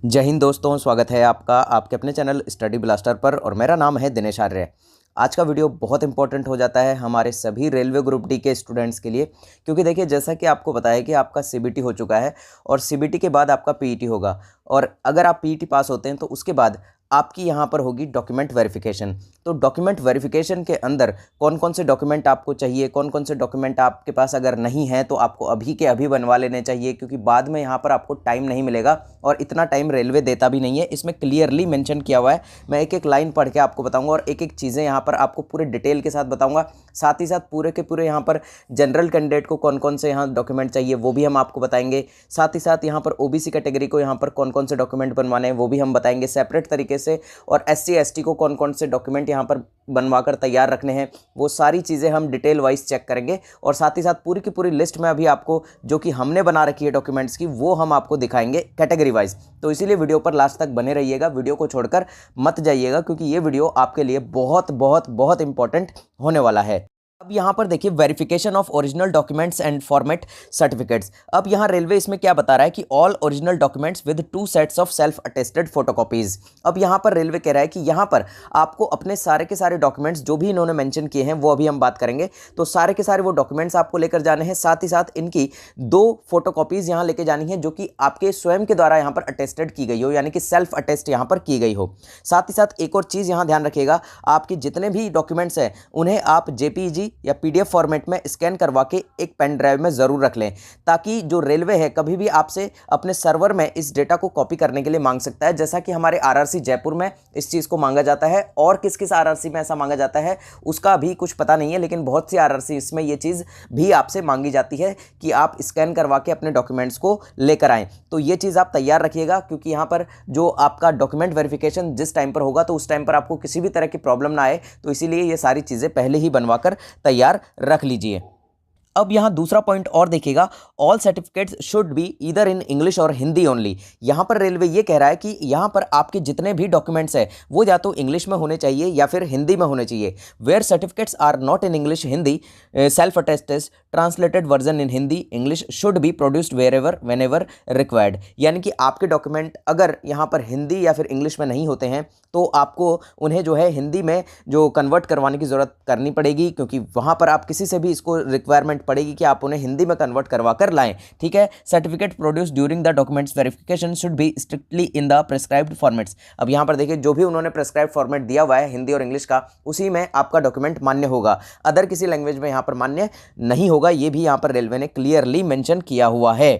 जय हिंद दोस्तों, स्वागत है आपका आपके अपने चैनल स्टडी ब्लास्टर पर और मेरा नाम है दिनेश आर्य। आज का वीडियो बहुत इंपॉर्टेंट हो जाता है हमारे सभी रेलवे ग्रुप डी के स्टूडेंट्स के लिए, क्योंकि देखिए जैसा कि आपको पता है कि आपका सीबीटी हो चुका है और सीबीटी के बाद आपका पीईटी होगा और अगर आप पीईटी पास होते हैं तो उसके बाद आपकी यहाँ पर होगी डॉक्यूमेंट वेरिफिकेशन। तो डॉक्यूमेंट वेरिफिकेशन के अंदर कौन कौन से डॉक्यूमेंट आपको चाहिए, कौन कौन से डॉक्यूमेंट आपके पास अगर नहीं है तो आपको अभी के अभी बनवा लेने चाहिए, क्योंकि बाद में यहाँ पर आपको टाइम नहीं मिलेगा और इतना टाइम रेलवे देता भी नहीं है। इसमें क्लियरली मेंशन किया हुआ है। मैं एक एक लाइन पढ़ के आपको बताऊंगा और एक एक चीज़ें यहाँ पर आपको पूरे डिटेल के साथ बताऊंगा। साथ ही साथ पूरे के पूरे यहाँ पर जनरल कैंडिडेट को कौन कौन से यहाँ डॉक्यूमेंट चाहिए वो भी हम आपको बताएंगे। साथ ही साथ यहाँ पर ओबीसी कैटेगरी को यहाँ पर कौन कौन से डॉक्यूमेंट बनवाने हैं वो भी हम बताएंगे सेपरेट तरीके से, और एससी एसटी को कौन कौन से डॉक्यूमेंट यहाँ पर बनवाकर तैयार रखने हैं वो सारी चीज़ें हम डिटेल वाइज चेक करेंगे। और साथ ही साथ पूरी की पूरी लिस्ट में अभी आपको जो कि हमने बना रखी है डॉक्यूमेंट्स की वो हम आपको दिखाएंगे कैटेगरी वाइज। तो इसीलिए वीडियो पर लास्ट तक बने रहिएगा, वीडियो को छोड़कर मत जाइएगा, क्योंकि ये वीडियो आपके लिए बहुत बहुत बहुत इंपॉर्टेंट होने वाला है। अब यहाँ पर देखिए verification of original documents and format certificates. अब यहाँ रेलवे इसमें क्या बता रहा है कि all original documents with 2 sets of self attested photocopies. अब यहाँ पर रेलवे कह रहा है कि यहाँ पर आपको अपने सारे के सारे डॉक्यूमेंट्स जो भी इन्होंने मेंशन किए हैं वो अभी हम बात करेंगे। तो सारे के सारे वो डॉक्यूमेंट्स आपको लेकर जाने हैं, साथ ही साथ इनकी 2 फोटोकॉपीज यहाँ लेके जानी है जो कि आपके स्वयं के द्वारा यहाँ पर अटेस्टेड की गई हो, यानी कि सेल्फ अटेस्ट यहाँ पर की गई हो। साथ ही साथ एक और चीज़ यहाँ ध्यान रखिएगा, आपके जितने भी डॉक्यूमेंट्स हैं उन्हें आप जेपीईजी या पीडीएफ फॉर्मेट में स्कैन करवा के एक पेन ड्राइव में ज़रूर रख लें, ताकि जो रेलवे है कभी भी आपसे अपने सर्वर में इस डेटा को कॉपी करने के लिए मांग सकता है। जैसा कि हमारे आरआरसी जयपुर में इस चीज़ को मांगा जाता है और किस किस आरआरसी में ऐसा मांगा जाता है उसका अभी कुछ पता नहीं है, लेकिन बहुत सी आरआरसी इसमें ये चीज़ भी आपसे मांगी जाती है कि आप स्कैन करवा के अपने डॉक्यूमेंट्स को लेकर आएँ। तो ये चीज़ आप तैयार रखिएगा, क्योंकि यहाँ पर जो आपका डॉक्यूमेंट वेरिफिकेशन जिस टाइम पर होगा तो उस टाइम पर आपको किसी भी तरह की प्रॉब्लम ना आए, तो इसीलिए ये सारी चीज़ें पहले ही बनवा कर तैयार रख लीजिए। अब यहाँ दूसरा पॉइंट और देखिएगा, all certificates should be either in English और हिंदी ओनली। यहाँ पर रेलवे ये कह रहा है कि यहाँ पर आपके जितने भी डॉक्यूमेंट्स हैं वो या तो इंग्लिश में होने चाहिए या फिर हिंदी में होने चाहिए। Where certificates are not in English Hindi self attested translated version in Hindi English should be produced wherever whenever required. यानी कि आपके डॉक्यूमेंट अगर यहाँ पर हिंदी या फिर इंग्लिश में नहीं होते हैं तो आपको उन्हें जो है हिंदी में जो कन्वर्ट करवाने की ज़रूरत करनी पड़ेगी, क्योंकि वहाँ पर आप किसी से भी इसको रिक्वायरमेंट पड़ेगी कि आप उन्हें हिंदी में कन्वर्ट करवा कर लाएं। ठीक है, certificate produce during the documents verification should be strictly in the prescribed formats. अब यहाँ पर देखिए जो भी उन्होंने प्रेस्क्राइब फॉर्मेट दिया हुआ है हिंदी और इंग्लिश का, उसी में आपका डॉक्यूमेंट मान्य होगा, अदर किसी लैंग्वेज में यहाँ पर मान्य नहीं होगा। ये भी यहाँ पर रेलवे ने क्लियरली मेंशन किया हुआ है।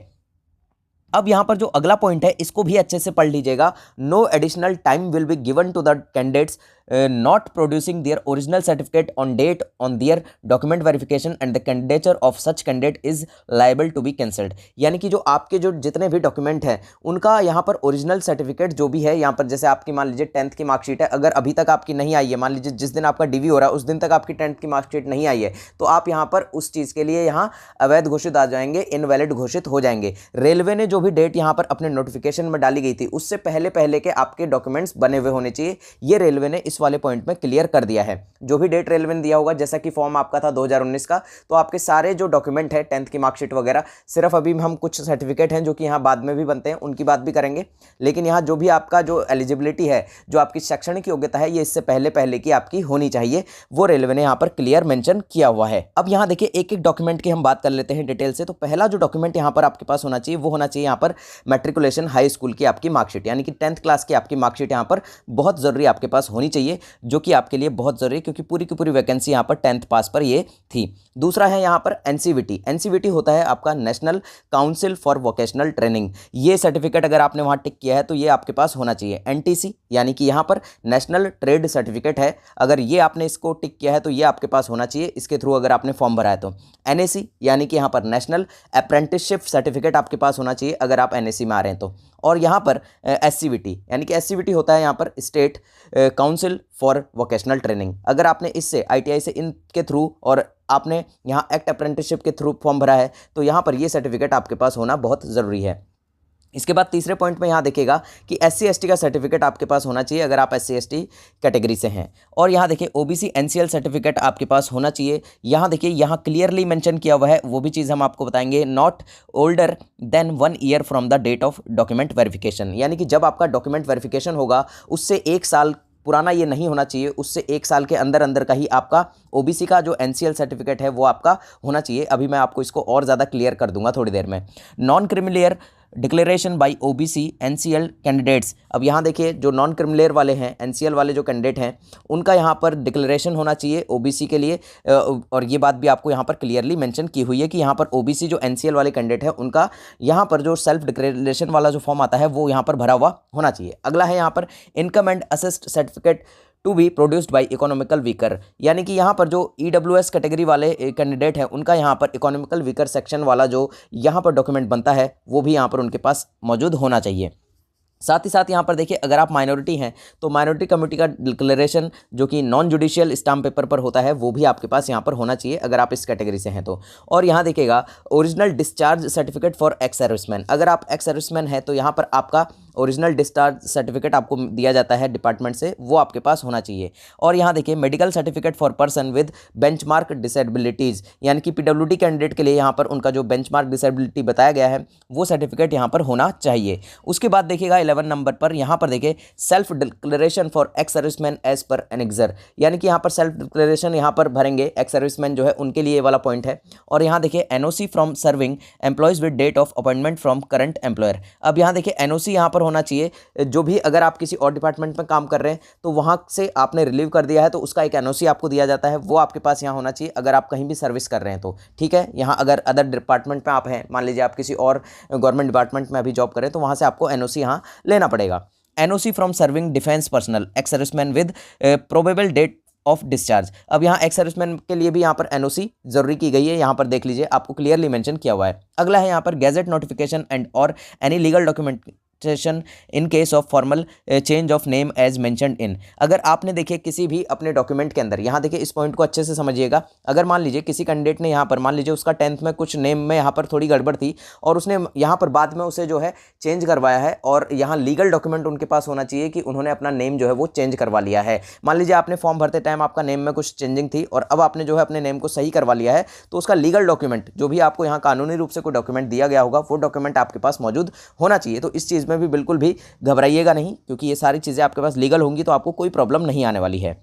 अब यहाँ पर जो अगला पॉइंट है इसको भी अच्छे से पढ़ लीजिएगा, no additional time will be given to the candidates not producing their original certificate on date on their document verification and the candidature of such candidate is liable to be cancelled। यानी कि जो आपके जो जितने भी document हैं उनका यहाँ पर ओरिजिनल सर्टिफिकेट जो भी है, यहाँ पर जैसे आपकी मान लीजिए 10th की मार्कशीट है, अगर अभी तक आपकी नहीं आई है, मान लीजिए जिस दिन आपका डीवी हो रहा है उस दिन तक आपकी 10th की मार्कशीट नहीं आई है, तो आप यहाँ पर उस चीज़ के लिए यहाँ अवैध घोषित आ जाएंगे, इनवैलिड घोषित हो जाएंगे। रेलवे ने जो भी डेट यहाँ पर अपने नोटिफिकेशन में डाली गई थी उससे पहले पहले के आपके डॉक्यूमेंट्स बने हुए होने चाहिए। ये रेलवे ने इस वाले पॉइंट में क्लियर कर दिया है। जो भी डेट रेलवे ने दिया होगा, जैसा कि फॉर्म आपका था 2019 का, तो आपके सारे जो डॉक्यूमेंट है 10th की मार्कशीट वगैरह, सिर्फ अभी हम कुछ सर्टिफिकेट हैं जो कि यहाँ बाद में भी बनते हैं उनकी बात भी करेंगे, लेकिन यहाँ जो भी आपका जो एलिजिबिलिटी है, जो आपकी शैक्षणिक योग्यता है, ये इससे पहले पहले की आपकी होनी चाहिए, वो रेलवे ने यहाँ पर क्लियर मेंशन किया हुआ है। अब यहाँ देखिए एक एक डॉक्यूमेंट की हम बात कर लेते हैं डिटेल से। तो पहला जो डॉक्यूमेंट यहाँ पर आपके पास होना चाहिए वो होना चाहिए यहाँ पर मैट्रिकुलेशन हाई स्कूल की आपकी मार्कशीट, यानी कि 10th क्लास की आपकी मार्कशीट यहाँ पर बहुत जरूरी आपके पास होनी चाहिए, जो कि आपके लिए बहुत जरूरी है, क्योंकि पूरी की पूरी वैकेंसी यहाँ पर 10th पास पर ये थी। दूसरा है यहाँ पर एनसीवीटी। एनसीवीटी होता है आपका national council for vocational training. ये सर्टिफिकेट अगर आपने वहाँ टिक किया है तो ये आपके पास होना चाहिए। एनटीसी यानी कि यहाँ पर नेशनल ट्रेड सर्टिफिकेट है, अगर ये आपने इसको टिक किया है तो ये आपके पास होना चाहिए, इसके थ्रू अगर आपने फॉर्म भरा है तो। एनएसी यानी कि यहाँ पर नेशनल अप्रेंटिसशिप सर्टिफिकेट आपके पास होना चाहिए अगर आप एनएसी में आ रहे हैं तो। और यहाँ पर एससीवीटी यानी कि एससीवीटी होता है यहाँ पर state council for vocational training. अगर आपने इससे आईटीआई से इनके थ्रू और आपने यहाँ एक्ट अप्रेंटिसशिप के थ्रू फॉर्म भरा है तो यहाँ पर ये सर्टिफिकेट आपके पास होना बहुत ज़रूरी है। इसके बाद तीसरे पॉइंट में यहाँ देखिएगा कि SC/ST का सर्टिफिकेट आपके पास होना चाहिए अगर आप SC/ST कैटेगरी से हैं। और यहाँ देखिए OBC NCL सर्टिफिकेट आपके पास होना चाहिए। यहाँ देखिए यहाँ क्लियरली मेंशन किया हुआ है, वो भी चीज़ हम आपको बताएंगे, not older than 1 year from the date of document verification. यानी कि जब आपका डॉक्यूमेंट वेरिफिकेशन होगा उससे 1 साल पुराना ये नहीं होना चाहिए, उससे 1 साल के अंदर अंदर का ही आपका OBC का जो NCL सर्टिफिकेट है वो आपका होना चाहिए। अभी मैं आपको इसको और ज़्यादा क्लियर कर दूंगा थोड़ी देर में। Non creamy layer declaration bye OBC NCL candidates. अब यहाँ देखिए जो नॉन क्रिमिलियर वाले हैं, NCL वाले जो कैंडिडेट हैं, उनका यहाँ पर डिक्लेरेशन होना चाहिए OBC के लिए। और ये बात भी आपको यहाँ पर क्लियरली मेंशन की हुई है कि यहाँ पर OBC जो NCL वाले कैंडिडेट हैं उनका यहाँ पर जो सेल्फ डिक्लेरेशन वाला जो फॉर्म आता है वो यहाँ पर भरा हुआ होना चाहिए। अगला है यहाँ पर income and asset certificate to be produced by economical weaker. यानी कि यहाँ पर जो EWS कैटेगरी वाले कैंडिडेट हैं उनका यहाँ पर इकोनॉमिकल वीकर सेक्शन वाला जो यहाँ पर डॉक्यूमेंट बनता है वो भी यहाँ पर उनके पास मौजूद होना चाहिए। साथ ही साथ यहाँ पर देखिए अगर आप माइनॉरिटी हैं तो माइनॉरिटी कमेटी का डिक्लेरेशन जो कि नॉन जुडिशियल स्टाम्प पेपर पर होता है वो भी आपके पास यहाँ पर होना चाहिए अगर आप इस कैटेगरी से हैं तो। और यहाँ देखिएगा original discharge certificate for ex serviceman. अगर आप एक्स सर्विसमैन हैं तो यहाँ पर आपका ओरिजिनल डिस्चार्ज सर्टिफिकेट आपको दिया जाता है डिपार्टमेंट से, वो आपके पास होना चाहिए। और यहाँ देखिए medical certificate for person with benchmark disabilities, यानी कि PWD कैंडिडेट के लिए यहाँ पर उनका जो बेंचमार्क डिसेबिलिटी बताया गया है वो सर्टिफिकेट यहाँ पर होना चाहिए। उसके बाद देखिएगा 11 नंबर पर यहाँ पर देखिए self declaration for ex serviceman as per annexure, यानी कि यहाँ पर सेल्फ डिक्लेरेशन यहाँ पर भरेंगे एक्स सर्विसमैन जो है उनके लिए वाला पॉइंट है। और यहाँ देखिए NOC from serving employees with date of appointment from current employer. अब यहाँ देखिए NOC यहाँ पर होना चाहिए, जो भी अगर आप किसी और डिपार्टमेंट में काम कर रहे हैं तो वहाँ से आपने रिलीव कर दिया है तो उसका एक NOC आपको दिया जाता है, वो आपके पास यहाँ होना चाहिए अगर आप कहीं भी सर्विस कर रहे हैं तो। ठीक है, यहाँ अगर अदर डिपार्टमेंट में आप हैं, मान लीजिए आप किसी और गवर्नमेंट डिपार्टमेंट में अभी जॉब करें तो वहाँ से आपको NOC यहाँ लेना पड़ेगा। NOC from serving defence personnel ex serviceman with probable date of discharge. अब यहाँ एक्स सर्विसमैन के लिए भी यहाँ पर NOC जरूरी की गई है, यहाँ पर देख लीजिए आपको क्लियरली मेंशन किया हुआ है। अगला है यहाँ पर गैजेट नोटिफिकेशन एंड और any legal document in case of formal change of name as mentioned in. अगर आपने देखिए किसी भी अपने डॉक्यूमेंट के अंदर, यहाँ देखिए इस पॉइंट को अच्छे से समझिएगा, अगर मान लीजिए किसी कैंडिडेट ने यहाँ पर मान लीजिए उसका 10th में कुछ नेम में यहाँ पर थोड़ी गड़बड़ थी और उसने यहाँ पर बाद में उसे जो है चेंज करवाया है और यहाँ लीगल डॉक्यूमेंट उनके पास होना चाहिए कि उन्होंने अपना नेम जो है वो चेंज करवा लिया है। मान लीजिए आपने फॉर्म भरते टाइम आपका नेम में कुछ चेंजिंग थी और अब आपने जो है अपने नेम को सही करवा लिया है तो उसका लीगल डॉक्यूमेंट जो भी आपको यहाँ कानूनी रूप से कोई डॉक्यूमेंट दिया गया होगा वो डॉक्यूमेंट आपके पास मौजूद होना चाहिए। तो इस चीज़ में भी बिल्कुल भी घबराइएगा नहीं, क्योंकि ये सारी चीज़ें आपके पास लीगल होंगी तो आपको कोई प्रॉब्लम नहीं आने वाली है।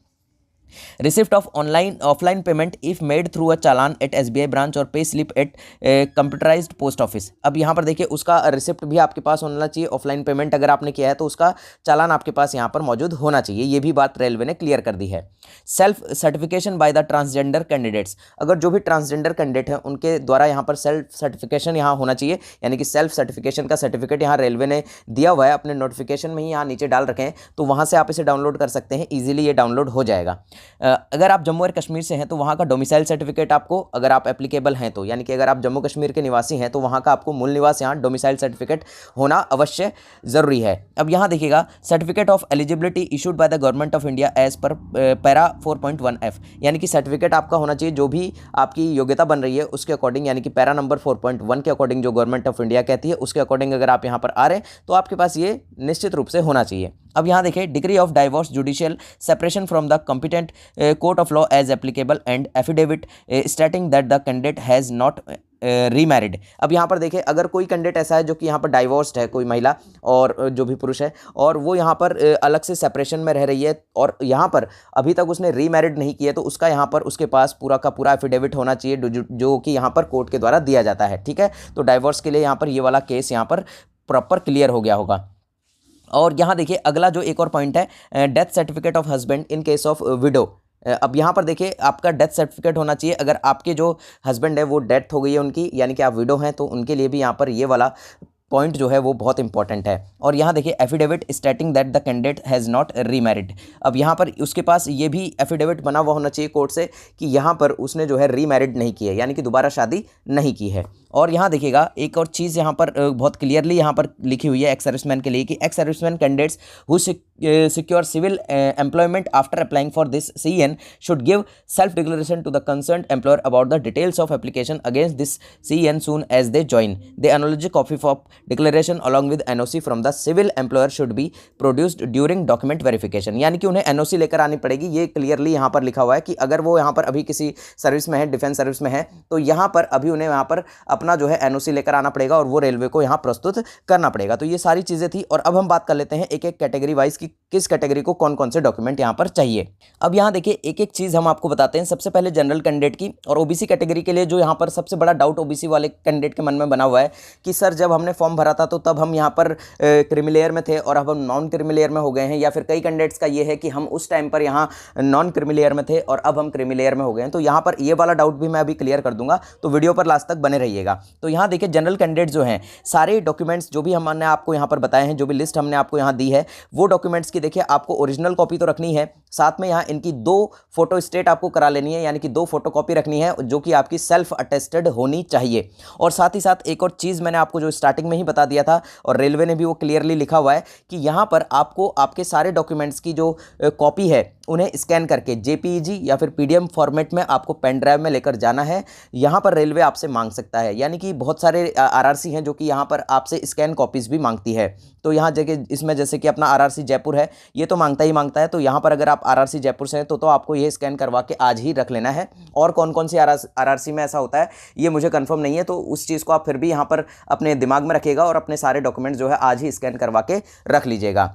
Receipt of offline payment if made through a challan at SBI branch और pay slip at computerised post office. अब यहाँ पर देखिए उसका रिसिप्ट भी आपके पास होना चाहिए। ऑफलाइन पेमेंट अगर आपने किया है तो उसका चालान आपके पास यहाँ पर मौजूद होना चाहिए, ये भी बात रेलवे ने क्लियर कर दी है। Self certification by the transgender candidates. अगर जो भी ट्रांसजेंडर कैंडिडेट हैं उनके द्वारा यहाँ पर सेल्फ सर्टिफिकेशन यहाँ होना चाहिए, यानी कि सेल्फ सर्टिफिकेशन का सर्टिफिकेट यहाँ रेलवे ने दिया हुआ है, अपने नोटिफिकेशन में ही यहाँ नीचे डाल रखे हैं, तो वहाँ से आप इसे डाउनलोड कर सकते हैं, ईजिली ये डाउनलोड हो जाएगा। अगर आप जम्मू और कश्मीर से हैं तो वहाँ का डोमिसाइल सर्टिफिकेट आपको, अगर आप एप्लीकेबल हैं तो, यानी कि अगर आप जम्मू कश्मीर के निवासी हैं तो वहाँ का आपको मूल निवास यहाँ डोमिसाइल सर्टिफिकेट होना अवश्य ज़रूरी है। अब यहाँ देखिएगा certificate of eligibility issued by the government of India as per para 4.1F, यानी कि सर्टिफिकेट आपका होना चाहिए जो भी आपकी योग्यता बन रही है उसके अकॉर्डिंग, यानी कि पैरा नंबर 4.1 के अकॉर्डिंग जो गवर्नमेंट ऑफ इंडिया कहती है उसके अकॉर्डिंग अगर आप यहाँ पर आ रहे हैं तो आपके पास ये निश्चित रूप से होना चाहिए। अब यहाँ देखिए decree of divorce judicial separation from the competent court of law as applicable and affidavit stating that the candidate has not remarried. अब यहाँ पर देखिए अगर कोई कैंडिडेट ऐसा है जो कि यहाँ पर डाइवोर्स्ड है, कोई महिला और जो भी पुरुष है, और वो यहाँ पर अलग से सेपरेशन में रह रही है और यहाँ पर अभी तक उसने रीमैरिड नहीं किया, तो उसका यहाँ पर उसके पास पूरा का पूरा एफिडेविट होना चाहिए जो कि यहाँ पर कोर्ट के द्वारा दिया जाता है। ठीक है, तो डाइवोर्स के लिए यहाँ पर ये वाला केस यहाँ पर प्रॉपर क्लियर हो गया होगा। और यहाँ देखिए अगला जो एक और पॉइंट है death certificate of husband in case of window. अब यहाँ पर देखिए आपका डेथ सर्टिफिकेट होना चाहिए अगर आपके जो हस्बैंड है वो डेथ हो गई है उनकी, यानी कि आप विडो हैं, तो उनके लिए भी यहाँ पर ये वाला पॉइंट जो है वो बहुत इंपॉर्टेंट है। और यहाँ देखिए affidavit stating that the candidate has not remarried. अब यहाँ पर उसके पास ये भी एफिडेविट बना हुआ होना चाहिए कोर्ट से कि यहाँ पर उसने जो है रीमैरिड नहीं की है, यानी कि दोबारा शादी नहीं की है। और यहाँ देखिएगा एक और चीज़ यहाँ पर बहुत क्लियरली यहाँ पर लिखी हुई है एक्स सर्विसमैन के लिए कि ex serviceman candidates who secure civil employment after applying for this CEN should give self declaration to the concerned employer about the details of application against this CEN soon as they join. The analogy copy of declaration along with NOC from the civil employer should be produced during document verification. यानी कि उन्हें NOC लेकर आनी पड़ेगी। ये clearly यहाँ पर लिखा हुआ है कि अगर वो यहाँ पर अभी किसी सर्विस में है, डिफेंस सर्विस में है, तो यहाँ पर अभी उन्हें यहाँ पर अपना जो है NOC लेकर आना पड़ेगा और वो रेलवे को यहाँ प्रस्तुत करना पड़ेगा। तो ये सारी चीज़ें थी और अब हम बात कर लेते हैं एक एक कैटेगरी वाइज की किस कैटेगरी को कौन कौन से डॉक्यूमेंट यहाँ पर चाहिए। अब यहाँ देखिए एक एक चीज़ हम आपको बताते हैं। सबसे पहले जनरल कैंडिडेट की और ओबीसी कैटेगरी के लिए जो यहाँ पर सबसे बड़ा डाउट ओबीसी वाले कैंडिडेट के मन में बना हुआ है कि सर जब हमने फॉर्म भरा था तो तब हम यहाँ पर क्रीमी लेयर में थे और अब हम नॉन क्रीमी लेयर में हो गए हैं, या फिर कई कैंडिडेट्स का ये है कि हम उस टाइम पर यहाँ नॉन क्रीमी लेयर में थे और अब हम क्रीमी लेयर में हो गए हैं। तो यहाँ पर ये वाला डाउट भी मैं अभी क्लियर कर दूंगा, तो वीडियो पर लास्ट तक बने रहिएगा। तो यहाँ देखिए जनरल कैंडिडेट जो हैं सारे डॉक्यूमेंट्स जो भी हमने आपको यहाँ पर बताए हैं, जो भी लिस्ट हमने आपको यहाँ दी है, वो डॉक्यूमेंट्स की देखिए आपको ओरिजिनल कॉपी तो रखनी है, साथ में यहाँ इनकी 2 फोटो स्टेट आपको करा लेनी है, यानी कि 2 फोटो कॉपी रखनी है जो कि आपकी सेल्फ अटेस्टेड होनी चाहिए। और साथ ही साथ एक और चीज़ मैंने आपको जो स्टार्टिंग में ही बता दिया था और रेलवे ने भी वो क्लियरली लिखा हुआ है कि यहाँ पर आपको आपके सारे डॉक्यूमेंट्स की जो कॉपी है उन्हें स्कैन करके JPEG या फिर PDF फॉर्मेट में आपको पेन ड्राइव में लेकर जाना है। यहाँ पर रेलवे आपसे मांग सकता है, यानी कि बहुत सारे RRC हैं जो कि यहाँ पर आपसे स्कैन कॉपीज़ भी मांगती है। तो यहाँ जगह इसमें जैसे कि अपना RRC जयपुर है, ये तो मांगता ही मांगता है। तो यहाँ पर अगर आप RRC जयपुर से हैं तो आपको ये स्कैन करवा के आज ही रख लेना है। और कौन कौन सी RRC में ऐसा होता है ये मुझे कंफर्म नहीं है, तो उस चीज़ को आप फिर भी यहाँ पर अपने दिमाग में रखिएगा और अपने सारे डॉक्यूमेंट्स जो है आज ही स्कैन करवा के रख लीजिएगा,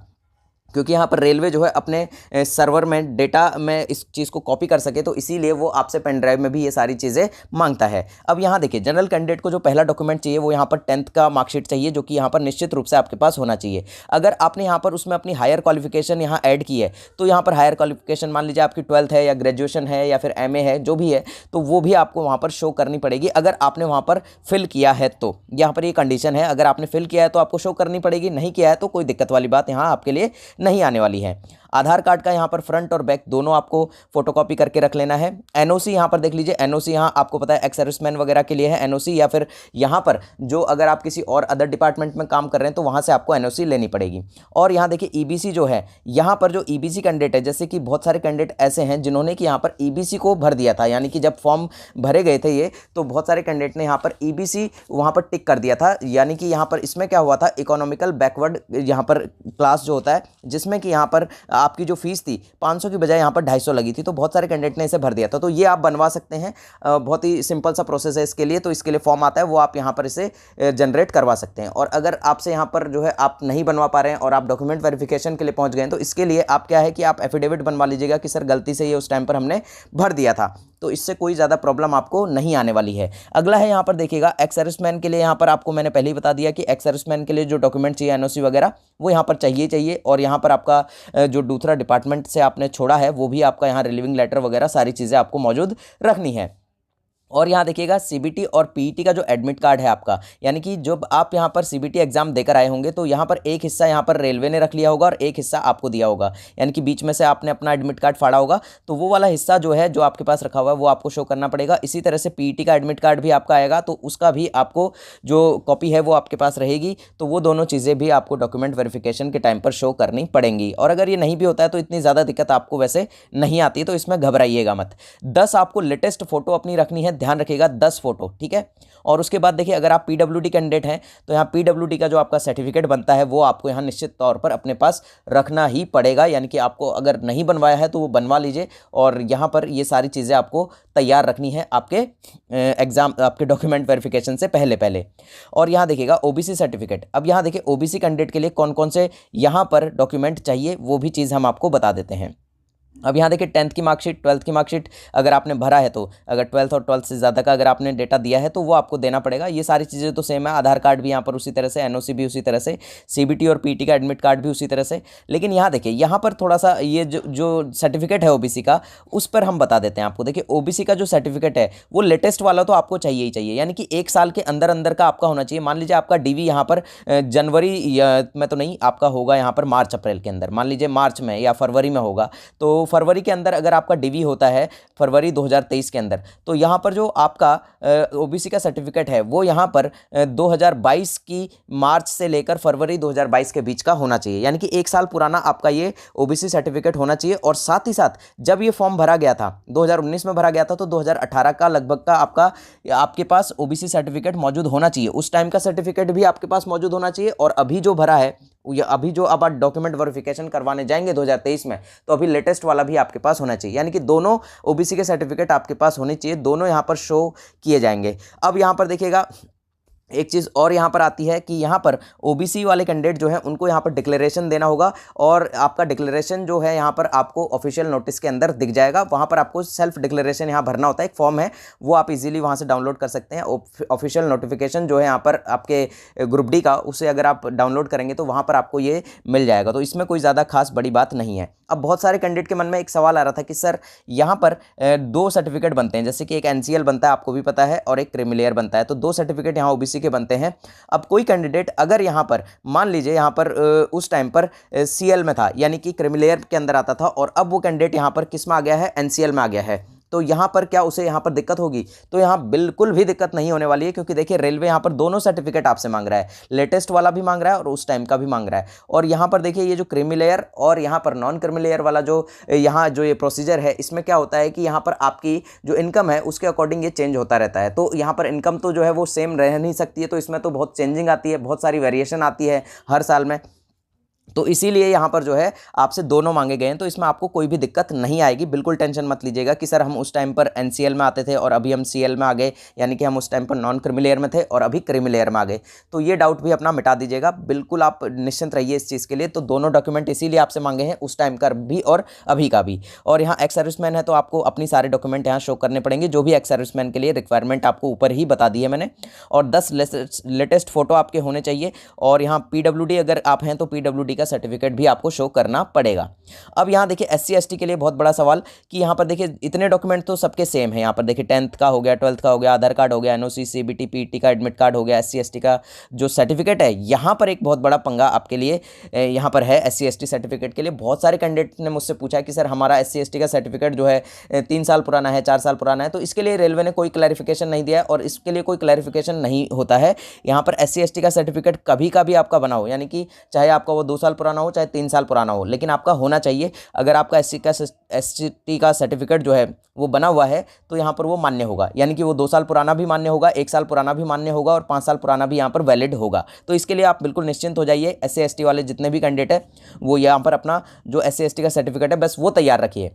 क्योंकि यहाँ पर रेलवे जो है अपने सर्वर में डेटा में इस चीज़ को कॉपी कर सके, तो इसीलिए वो आपसे पेन ड्राइव में भी ये सारी चीज़ें मांगता है। अब यहाँ देखिए जनरल कैंडिडेट को जो पहला डॉक्यूमेंट चाहिए वो यहाँ पर 10th का मार्कशीट चाहिए, जो कि यहाँ पर निश्चित रूप से आपके पास होना चाहिए। अगर आपने यहाँ पर उसमें अपनी हायर क्वालिफिकेशन यहाँ ऐड की है तो यहाँ पर हायर क्वालिफिकेशन मान लीजिए आपकी 12th है या ग्रेजुएशन है या फिर MA है, जो भी है, तो वो भी आपको वहाँ पर शो करनी पड़ेगी। अगर आपने वहाँ पर फिल किया है तो यहाँ पर ये कंडीशन है, अगर आपने फिल किया है तो आपको शो करनी पड़ेगी, नहीं किया है तो कोई दिक्कत वाली बात यहाँ आपके लिए नहीं आने वाली है। आधार कार्ड का यहाँ पर फ्रंट और बैक दोनों आपको फोटोकॉपी करके रख लेना है। NOC यहाँ पर देख लीजिए, NOC यहाँ आपको पता है एक्स सर्विसमैन वगैरह के लिए है NOC, या फिर यहाँ पर जो अगर आप किसी और अदर डिपार्टमेंट में काम कर रहे हैं तो वहाँ से आपको NOC लेनी पड़ेगी। और यहाँ देखिए EBC जो है, यहाँ पर जो EBC कैंडिडेट है, जैसे कि बहुत सारे कैंडिडेट ऐसे हैं जिन्होंने कि यहाँ पर EBC को भर दिया था, यानी कि जब फॉर्म भरे गए थे ये, तो बहुत सारे कैंडिडेट ने यहाँ पर EBC वहाँ पर टिक कर दिया था। यानी कि यहाँ पर इसमें क्या हुआ था, इकोनॉमिकल बैकवर्ड यहाँ पर क्लास जो होता है, जिसमें कि यहाँ पर आपकी जो फीस थी 500 की बजाय यहाँ पर 250 लगी थी, तो बहुत सारे कैंडिडेट ने इसे भर दिया था। तो ये आप बनवा सकते हैं, बहुत ही सिंपल सा प्रोसेस है इसके लिए। तो इसके लिए फॉर्म आता है, वो आप यहाँ पर इसे जनरेट करवा सकते हैं। और अगर आपसे यहाँ पर जो है आप नहीं बनवा पा रहे हैं और आप डॉक्यूमेंट वेरिफिकेशन के लिए पहुँच गए हैं, तो इसके लिए आप क्या है कि आप एफिडेविट बनवा लीजिएगा कि सर गलती से ये उस टाइम पर हमने भर दिया था, तो इससे कोई ज़्यादा प्रॉब्लम आपको नहीं आने वाली है। अगला है यहाँ पर देखिएगा एक्स सर्विसमैन के लिए, यहाँ पर आपको मैंने पहले ही बता दिया कि एक्स सर्विसमैन के लिए जो डॉक्यूमेंट चाहिए NOC वगैरह वो यहाँ पर चाहिए। और यहाँ पर आपका जो दूसरा डिपार्टमेंट से आपने छोड़ा है वो भी आपका यहाँ रिलीविंग लेटर वगैरह सारी चीज़ें आपको मौजूद रखनी है। और यहाँ देखिएगा CBT और PET का जो एडमिट कार्ड है आपका, यानी कि जब आप यहाँ पर CBT एग्जाम देकर आए होंगे तो यहाँ पर एक हिस्सा यहाँ पर रेलवे ने रख लिया होगा और एक हिस्सा आपको दिया होगा, यानी कि बीच में से आपने अपना एडमिट कार्ड फाड़ा होगा, तो वो वाला हिस्सा जो है जो आपके पास रखा हुआ है वो आपको शो करना पड़ेगा। इसी तरह से PET का एडमिट कार्ड भी आपका आएगा, तो उसका भी आपको जो कॉपी है वो आपके पास रहेगी। तो वो दोनों चीज़ें भी आपको डॉक्यूमेंट वेरिफिकेशन के टाइम पर शो करनी पड़ेंगी। और अगर ये नहीं भी होता है तो इतनी ज़्यादा दिक्कत आपको वैसे नहीं आती है, तो इसमें घबराइएगा मत। 10 आपको लेटेस्ट फोटो अपनी रखनी है, ध्यान रखिएगा 10 फोटो, ठीक है। और उसके बाद देखिए अगर आप PWD कैंडिडेट हैं तो यहाँ PWD का जो आपका सर्टिफिकेट बनता है वो आपको यहाँ निश्चित तौर पर अपने पास रखना ही पड़ेगा, यानी कि आपको अगर नहीं बनवाया है तो वो बनवा लीजिए। और यहाँ पर ये सारी चीज़ें आपको तैयार रखनी है आपके एग्जाम, आपके डॉक्यूमेंट वेरिफिकेशन से पहले। और यहाँ देखिएगा OBC सर्टिफिकेट। अब यहाँ देखिए OBC कैंडिडेट के लिए कौन कौन से यहाँ पर डॉक्यूमेंट चाहिए वो भी चीज़ हम आपको बता देते हैं। अब यहाँ देखिए 10th की मार्कशीट, 12th की मार्कशीट अगर आपने भरा है तो अगर 12th और 12th से ज़्यादा का अगर आपने डेटा दिया है तो वो आपको देना पड़ेगा। ये सारी चीज़ें तो सेम है, आधार कार्ड भी यहाँ पर उसी तरह से, NOC भी उसी तरह से, CBT और PET का एडमिट कार्ड भी उसी तरह से। लेकिन यहाँ देखिए यहाँ पर थोड़ा सा ये जो सर्टिफिकेट है OBC का, उस पर हम बता देते हैं आपको। देखिए OBC का जो सर्टिफिकेट है वो लेटेस्ट वाला तो आपको चाहिए ही चाहिए, यानी कि 1 साल के अंदर अंदर का आपका होना चाहिए। मान लीजिए आपका DV यहाँ पर जनवरी में तो नहीं, आपका होगा यहाँ पर मार्च अप्रैल के अंदर, मान लीजिए मार्च में या फरवरी में होगा, तो फरवरी के अंदर अगर आपका डीवी होता है फरवरी 2023 के अंदर, तो यहाँ पर जो आपका ओबीसी का सर्टिफिकेट है वो यहाँ पर 2022 की मार्च से लेकर फरवरी 2022 के बीच का होना चाहिए, यानी कि 1 साल पुराना आपका ये ओबीसी सर्टिफिकेट होना चाहिए। और साथ ही साथ जब ये फॉर्म भरा गया था 2019 में भरा गया था, तो 2018 का लगभग का आपके पास ओबीसी सर्टिफिकेट मौजूद होना चाहिए, उस टाइम का सर्टिफिकेट भी आपके पास मौजूद होना चाहिए। और अभी जो भरा है, अभी जो अब आप डॉक्यूमेंट वेरिफिकेशन करवाने जाएंगे 2023 में, तो अभी लेटेस्ट वाला भी आपके पास होना चाहिए, यानी कि दोनों ओबीसी के सर्टिफिकेट आपके पास होने चाहिए, दोनों यहाँ पर शो किए जाएंगे। अब यहाँ पर देखिएगा एक चीज़ और यहाँ पर आती है कि यहाँ पर ओबीसी वाले कैंडिडेट जो है उनको यहाँ पर डिक्लेरेशन देना होगा, और आपका डिक्लेरेशन जो है यहाँ पर आपको ऑफिशियल नोटिस के अंदर दिख जाएगा। वहाँ पर आपको सेल्फ डिक्लेरेशन यहाँ भरना होता है, एक फॉर्म है, वो आप इजीली वहाँ से डाउनलोड कर सकते हैं। ऑफिशियल नोटिफिकेशन जो है यहाँ पर आपके ग्रुप डी का, उसे अगर आप डाउनलोड करेंगे तो वहाँ पर आपको ये मिल जाएगा, तो इसमें कोई ज़्यादा खास बड़ी बात नहीं है। अब बहुत सारे कैंडिडेट के मन में एक सवाल आ रहा था कि सर यहाँ पर 2 सर्टिफिकेट बनते हैं, जैसे कि एक एनसीएल बनता है, आपको भी पता है, और एक क्रीमी बनता है, तो 2 सर्टिफिकेट यहाँ ओबीसी के बनते हैं। अब कोई कैंडिडेट अगर यहाँ पर मान लीजिए यहाँ पर उस टाइम पर सीएल में था, यानी कि क्रीमी के अंदर आता था, और अब वो कैंडिडेट यहाँ पर किस में आ गया है, एनसीएल में आ गया है, तो यहाँ पर क्या उसे यहाँ पर दिक्कत होगी? तो यहाँ बिल्कुल भी दिक्कत नहीं होने वाली है, क्योंकि देखिए रेलवे यहाँ पर दोनों सर्टिफिकेट आपसे मांग रहा है, लेटेस्ट वाला भी मांग रहा है और उस टाइम का भी मांग रहा है। और यहाँ पर देखिए ये जो क्रीमी लेयर और यहाँ पर नॉन क्रीमी लेयर वाला जो यहाँ जो ये प्रोसीजर है, इसमें क्या होता है कि यहाँ पर आपकी जो इनकम है उसके अकॉर्डिंग ये चेंज होता रहता है। तो यहाँ पर इनकम तो जो है वो सेम रह नहीं सकती है, तो इसमें तो बहुत चेंजिंग आती है, बहुत सारी वेरिएशन आती है हर साल में, तो इसीलिए यहाँ पर जो है आपसे दोनों मांगे गए हैं। तो इसमें आपको कोई भी दिक्कत नहीं आएगी, बिल्कुल टेंशन मत लीजिएगा कि सर हम उस टाइम पर एनसीएल में आते थे और अभी हम सीएल में आ गए, यानी कि हम उस टाइम पर नॉन क्रीमी लेयर में थे और अभी क्रीमी लेयर में आ गए। तो ये डाउट भी अपना मिटा दीजिएगा, बिल्कुल आप निश्चिंत रहिए इस चीज़ के लिए। तो दोनों डॉक्यूमेंट इसीलिए आपसे मांगे हैं, उस टाइम का भी और अभी का भी। और यहाँ एक्स सर्विसमैन है तो आपको अपनी सारे डॉक्यूमेंट यहाँ शो करने पड़ेंगे, जो भी एक्स सर्विसमैन के लिए रिक्वायरमेंट आपको ऊपर ही बता दी है मैंने। और 10 लेटेस्ट फोटो आपके होने चाहिए, और यहाँ पीडब्ल्यूडी अगर आप हैं तो पीडब्ल्यूडी का सर्टिफिकेट भी आपको शो करना पड़ेगा। अब यहाँ देखिए एससी एसटी के लिए बहुत बड़ा सवाल कि यहाँ पर देखिए इतने डॉक्यूमेंट तो सबके सेम है। यहाँ पर देखिए 10th का हो गया, 12th का हो गया, आधार कार्ड हो गया, एनओसी, सीबीटी, पीटी का एडमिट कार्ड हो गया, एससी एसटी का जो सर्टिफिकेट है। यहाँ पर एक बहुत बड़ा पंगा आपके लिए यहाँ पर है एससी एसटी सर्टिफिकेट के लिए। बहुत सारे कैंडिडेट ने मुझसे पूछा कि सर हमारा एससी एसटी का सर्टिफिकेट जो है 3 साल पुराना है, 4 साल पुराना है, तो इसके लिए रेलवे ने कोई क्लैरिफिकेशन नहीं दिया है, और इसके लिए कोई क्लैरिफिकेशन नहीं होता है। यहाँ पर एससी एसटी का सर्टिफिकेट कभी का भी आपका बना हो, यानी कि चाहे आपका वो 2 साल पुराना हो चाहे 3 साल पुराना हो, लेकिन आपका होना चाहिए। अगर आपका एससी का सर्टिफिकेट जो है वो बना हुआ है तो यहाँ पर वो मान्य होगा, यानी कि वो 2 साल पुराना भी मान्य होगा, 1 साल पुराना भी मान्य होगा, और 5 साल पुराना भी यहाँ पर वैलिड होगा। तो इसके लिए आप बिल्कुल निश्चिंत हो जाइए। एससी एसटी वाले जितने भी कैंडिडेट है वो यहाँ पर अपना जो एससी एसटी का सर्टिफिकेट है बस वो तैयार रखिए।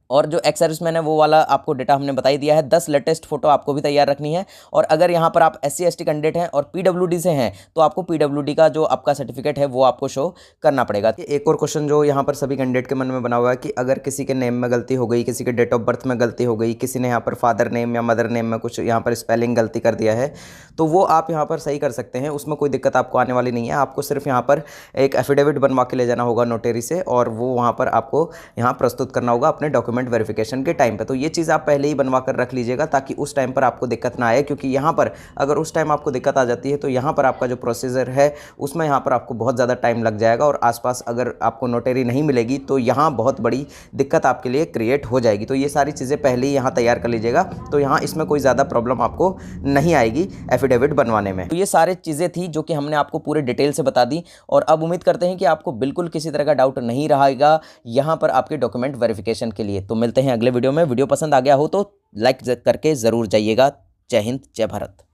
और जो एक्स सर्विसमैन है वो वाला आपको डेटा हमने बता ही दिया है। 10 लेटेस्ट फोटो आपको भी तैयार रखनी है। और अगर यहाँ पर आप एससी एसटी कैंडिडेट हैं और पीडब्ल्यूडी से हैं तो आपको पीडब्ल्यूडी का जो आपका सर्टिफिकेट है वो आपको शो करना पड़ेगा। एक और क्वेश्चन जो यहाँ पर सभी कैंडिडेट के मन में बना हुआ है कि अगर किसी के नेम में गलती हो गई, किसी के डेट ऑफ बर्थ में गलती हो गई, किसी ने यहाँ पर फादर नेम या मदर नेम में कुछ यहाँ पर स्पेलिंग गलती कर दिया है, तो वो आप यहाँ पर सही कर सकते हैं, उसमें कोई दिक्कत आपको आने वाली नहीं है। आपको सिर्फ यहाँ पर एक एफिडेविट बनवा के ले जाना होगा नोटरी से, और वो वहाँ पर आपको यहाँ प्रस्तुत करना होगा अपने डॉक्यूमेंट वेरिफिकेशन के टाइम पे। तो ये चीज़ आप पहले ही बनवा कर रख लीजिएगा ताकि उस टाइम पर आपको दिक्कत ना आए, क्योंकि यहाँ पर अगर उस टाइम आपको दिक्कत आ जाती है तो यहाँ पर आपका जो प्रोसीजर है उसमें यहाँ पर आपको बहुत ज़्यादा टाइम लग जाएगा, और आसपास अगर आपको नोटरी नहीं मिलेगी तो यहाँ बहुत बड़ी दिक्कत आपके लिए क्रिएट हो जाएगी। तो ये सारी चीज़ें पहले ही यहाँ तैयार कर लीजिएगा, तो यहाँ इसमें कोई ज़्यादा प्रॉब्लम आपको नहीं आएगी एफिडेविट बनवाने में। तो ये सारी चीज़ें थी जो कि हमने आपको पूरे डिटेल से बता दी, और अब उम्मीद करते हैं कि आपको बिल्कुल किसी तरह का डाउट नहीं रहेगा यहाँ पर आपके डॉक्यूमेंट वेरिफिकेशन के लिए। तो मिलते हैं अगले वीडियो में। वीडियो पसंद आ गया हो तो लाइक करके ज़रूर जाइएगा। जय हिंद, जय भारत।